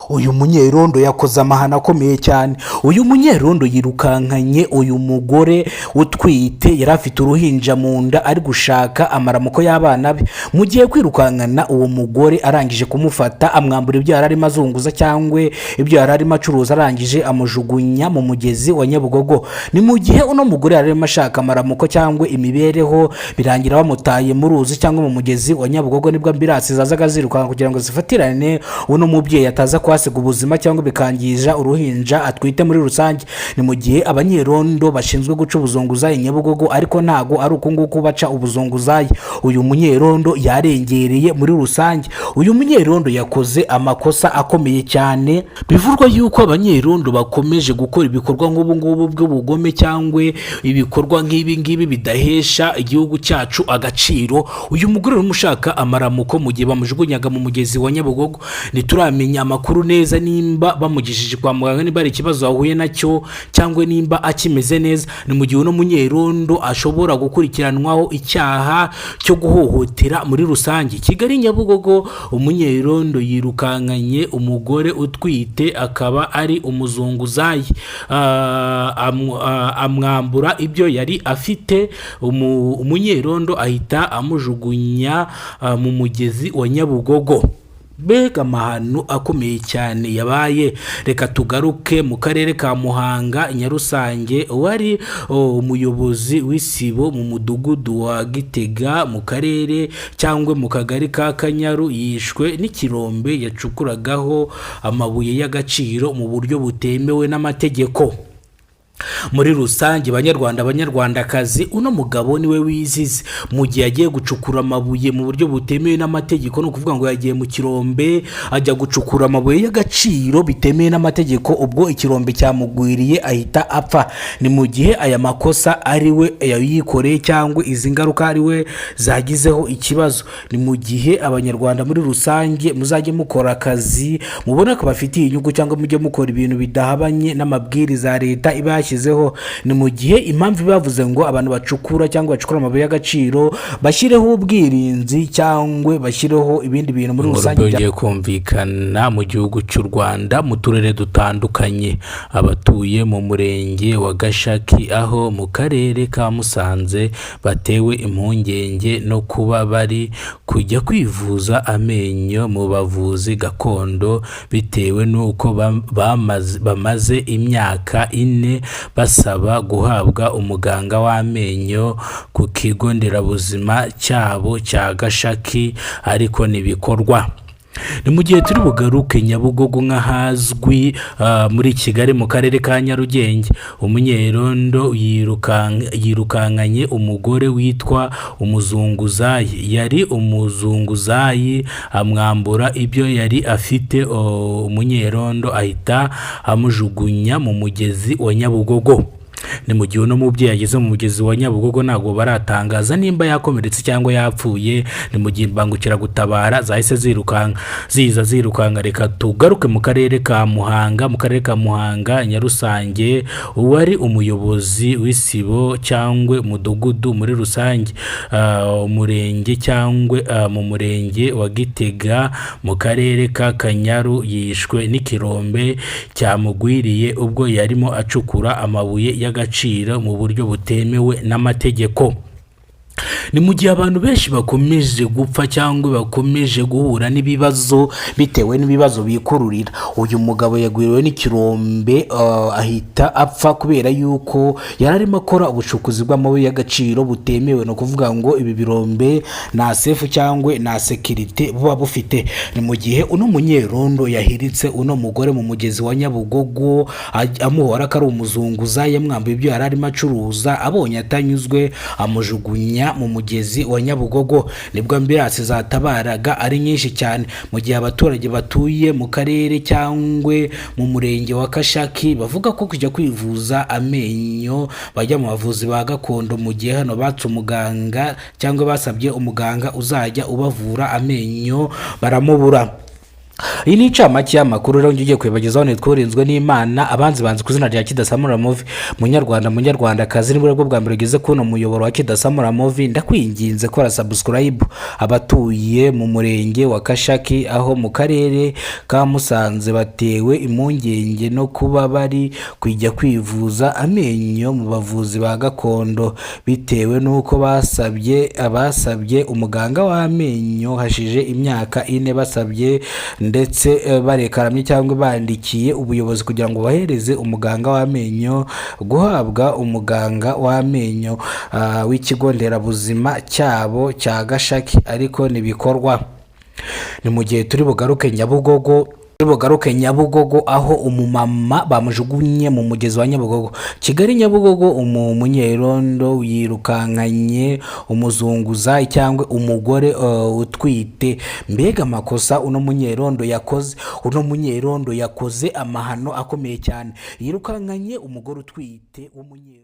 Uyu munyerondo yakoze amahano akomeye cyane. Uyu munyerondo yirukankanye uyu mugore utwite, yari afite uruhinja mu nda, ari gushaka amaramuko y'abana be. Mu gihe kwirukankana uwo mugore arangije kumufata, amwambura ibyo yari arimo azunguza cyangwa ibyo yari arimo acuruza, arangije amujugunya mu mugezi wa Nyabugogo. Ni mu gihe uno mugore yari arimo ashaka amaramuko cyangwa imibereho, birangira bamutaye mu ruzi cyangwa mu mugezi wa Nyabugogo. Nibwo ambirasi zazaga zirukanka kugira ngo zifatirane uno mubyeyi ataza kwasiga ubuzima cyangwa bikangiza uruhinja atwite muri rusange. Ni mu gihe abanyerondo bashinzwe guca ubuzunguzayi Nyabugogo, ariko ntago ari uko nguko baca ubuzunguzayi. Uyu munyerondo yarengereye muri rusange. Uyu munyerondo yakoze amakosa akomeye cyane. Bivurwa yuko abanyerondo bakomeje gukora ibikorwa nk'ubu ngubu by'ubugome cyangwa ibikorwa nk'ibi ngibi bidahesha igihugu cyacu agaciro. Uyu mugore umushaka amaramuko mu gihe bamujugunyaga mu mugezi wa Nyabugogo, ntituramenya amakuru neza nimba bamugishije kwa muganga, niba ari ikibazo ahuye nacyo cyangwa nimba akimeze neza. Ni mu gihe uno munyerondo ashobora gukurikiranwaho icyaha cyo guhohotera muri rusange. Kigali Nyabugogo, umunyerondo yirukankanye umugore utwite akaba ari umuzunguzayi, amwambura ibyo yari afite. Umunyerondo ahita amujugunya mu mugezi wa Nyabugogo. Mbega amahano akomeye cyane yabaye. Reka tugaruke mu karere ka Muhanga Nyarusange. Wari umuyobozi w'isibo mu mudugudu wa Gitega mu karere cyangwa mu kagari ka Kanyaru yishwe n'ikirombe yacukuragaho amabuye y'agaciro mu buryo butemewe n'amategeko. Muri rusange banyarwandakazi, uno mugabo niwe wizize mu gihe yagiye gucukura amabuye mu buryo butemewe n'amategeko. No kuvuga ngo yagiye mu kirombe ajya gucukura amabuye y'agaciro bitemewe n'amategeko, ubwo ikirombe cyamugwiriye ahita apfa. Ni mu gihe aya makosa ari we yayikoreye cyangwa izi ngaruka ari we zagizeho ikibazo. Ni mu gihe abanyarwanda muri rusange muzajye mukora akazi mubona ko bafitiye inyungu cyangwa mujye mukora ibintu bidahabanye n'amabwiriza ya leta iba yashyizeho. Ni mu gihe impamvu bavuze ngo abantu bacukura cyangwa bacukura amabuye y'agaciro bashyireho ubwirinzi cyangwa bashyireho ibindi bintu muri rusange. Byongeye kumvikana mu gihugu cy'u Rwanda mu turere dutandukanye. Abatuye mu murenge wa Gashaki aho mu karere ka Musanze batewe impungenge no kuba bari kujya kwivuza amenyo mu bavuzi gakondo bitewe n'uko bamaze imyaka 4 basaba guhabwa umuganga w'amenyo ku kigo nderabuzima cyabo cya Gashaki, ariko ntibikorwa. Ni mu gihe turi bugaruke Nyabugogo nk'ahazwi muri Kigali mu karere ka Nyarugenge. Umunyerondo yirukankanye umugore witwa umuzunguzayi. Yari umuzunguzayi, amwambura ibyo yari afite. Umunyerondo ahita amujugunya mu mugezi wa Nyabugogo. Ni mu gihe uno mubyeyi yageze mu mugezi wa Nyabugogo ntabwo baratangaza nimba yakomeretse cyangwa yapfuye. Ni mu gihe imbangukiragutabara zahise zirukanka. Reka tugaruke mu karere ka Muhanga. Mu karere ka Muhanga Nyarusange, uwari umuyobozi w'isibo cyangwa umudugudu muri rusange, umurenge cyangwa mu murenge wa Gitega mu karere ka Kanyaru yishwe n'ikirombe cyamugwiriye ubwo yarimo acukura amabuye y'agaciro mu buryo butemewe n'amategeko. Ni mu gihe abantu benshi bakomeje gupfa cyangwa bakomeje guhura n'ibibazo bitewe n'ibibazo bikururira. Uyu mugabo yagwiriwe n'ikirombe ahita apfa kubera yuko yari arimo akora ubucukuzi bw'amabuye y'agaciro butemewe. No kuvuga ngo ibi birombe nta sefu cyangwa nta sekirite buba bufite. Ni mu gihe uno munyerondo yahiritse uno mugore mu mugezi wa Nyabugogo amuhora ko ari umuzunguzayi, yamwambuye ibyo yari arimo acuruza, abonye atanyuzwe amujugunya mu mugezi wa Nyabugogo. Nibwo ambirasi zatabaraga ari nyinshi cyane. Mu gihe abaturage batuye mu karere cyangwa mu murenge wa Gashaki bavuga ko kujya kwivuza amenyo bajya mu bavuzi ba gakondo, mu gihe hano batse umuganga cyangwa basabye umuganga uzajya ubavura amenyo baramubura. iyi ni incamake y'amakuru rero ngiye kwibagezaho nitwurinzwe n'Imana abanzi banze ku izina rya Kidasamura Movie. Munyarwandakazi nibwo bwo bwa mbere ugeze kuno muyoboro wa Kidasamura Movie, ndakwinginze kora subscribe. Abatuye mu murenge wa Kashaki aho mu karere ka Musanze batewe impungenge no kuba bari kujya kwivuza amenyo mu bavuzi ba gakondo bitewe n'uko basabye umuganga w'amenyo hashije imyaka 4 basabye ndetse barekaramye cyangwa bandikiye ubuyobozi kugira ngo bahereze umuganga w'amenyo guhabwa umuganga w'amenyo w'ikigo nderabuzima cyabo cya Gashaki, ariko nibikorwa. Ni mu gihe turi bugaruke Nyabugogo aho umumama bamujugunye mu mugezi wa Nyabugogo. Kigali Nyabugogo umunyerondo yirukankanye umuzunguza cyangwa umugore utwite. Mbega amakosa uno munyerondo yakoze amahano akomeye cyane. Yirukankanye umugore utwite w'umunyerondo.